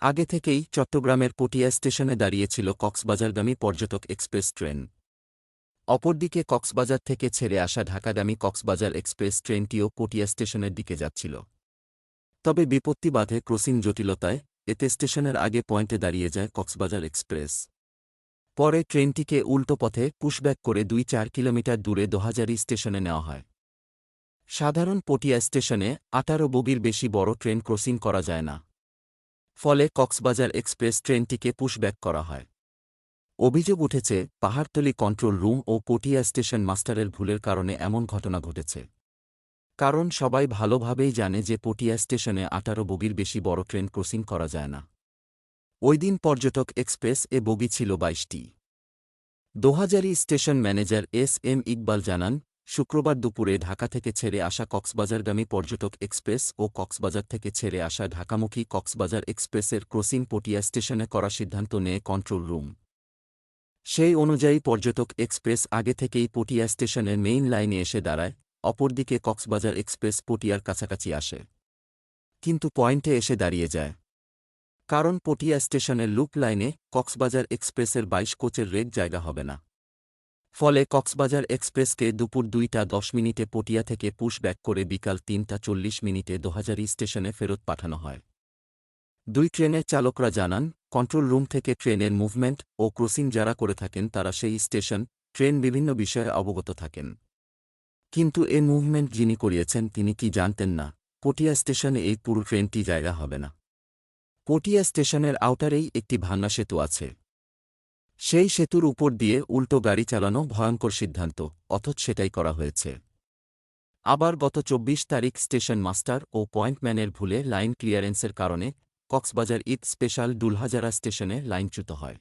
আগে থেকেই চট্টগ্রামের পটিয়া স্টেশনে দাঁড়িয়েছিল কক্সবাজারগামী পর্যটক এক্সপ্রেস ট্রেন। অপরদিকে কক্সবাজার থেকে ছেড়ে আসা ঢাকাগামী কক্সবাজার এক্সপ্রেস ট্রেনটিও পটিয়া স্টেশনের দিকে যাচ্ছিল। তবে বিপত্তি বাধে ক্রসিং জটিলতায়, এতে স্টেশনের আগে পয়েন্টে দাঁড়িয়ে যায় কক্সবাজার এক্সপ্রেস। পরে ট্রেনটিকে উল্টো পথে পুশব্যাক করে ২-৪ কিলোমিটার দূরে দোহাজারী স্টেশনে নেওয়া হয়। সাধারণ পটিয়া স্টেশনে ১৮ বগির বেশি বড় ট্রেন ক্রসিং করা যায় না। ফলে কক্সবাজার এক্সপ্রেস ট্রেনটিকে পুশব্যাক করা হয়। অভিযোগ উঠেছে, পাহাড়তলী কন্ট্রোল রুম ও পটিয়া স্টেশন মাস্টারের ভুলের কারণে এমন ঘটনা ঘটেছে। কারণ সবাই ভালোভাবেই জানে যে পটিয়া স্টেশনে ১৮ বগির বেশি বড় ট্রেন ক্রসিং করা যায় না। ওইদিন পর্যটক এক্সপ্রেস এ বগি ছিল ২২টি। Dohazari station manager SM. Iqbal জানান, শুক্রবার দুপুরে ঢাকা থেকে ছেড়ে আসা কক্সবাজারগামী পর্যটক এক্সপ্রেস ও কক্সবাজার থেকে ছেড়ে আসা ঢাকামুখী কক্সবাজার এক্সপ্রেসের ক্রসিং পটিয়া স্টেশনে করার সিদ্ধান্ত নেয় কন্ট্রোল রুম। সেই অনুযায়ী পর্যটক এক্সপ্রেস আগে থেকেই পটিয়া স্টেশনের মেইন লাইনে এসে দাঁড়ায়, অপরদিকে কক্সবাজার এক্সপ্রেস পটিয়ার কাছাকাছি আসে। কিন্তু পয়েন্টে এসে দাঁড়িয়ে যায়। কারণ পটিয়া স্টেশনের লুপ লাইনে কক্সবাজার এক্সপ্রেসের ২২ কোচের রেক জায়গা হবে না। ফলে কক্সবাজার এক্সপ্রেসকে দুপুর ২টা ১০ মিনিটে পটিয়া থেকে পুশ ব্যাক করে বিকাল ৩টা ৪০ মিনিটে দোহাজারী স্টেশনে ফেরত পাঠানো হয়। দুই ট্রেনের চালকরা জানান, কন্ট্রোল রুম থেকে ট্রেনের মুভমেন্ট ও ক্রসিং যারা করে থাকেন তারা সেই স্টেশন, ট্রেন বিভিন্ন বিষয়ে অবগত থাকেন। কিন্তু এ মুভমেন্ট যিনি করিয়েছেন তিনি কি জানতেন না, পটিয়া স্টেশনে এই পুরো ট্রেনটি জায়গা হবে না। পটিয়া স্টেশনের আউটারেই একটি ভাঙা সেতু আছে। সেই সেতুর উপর দিয়ে উল্টো গাড়ি চালানো ভয়ঙ্কর সিদ্ধান্ত, অথচ সেটাই করা হয়েছে। আবার গত ২৪ তারিখ স্টেশন মাস্টার ও পয়েন্টম্যানের ভুলে লাইন ক্লিয়ারেন্সের কারণে কক্সবাজার ঈদ স্পেশাল ডুলহাজারা স্টেশনে লাইনচ্যুত হয়।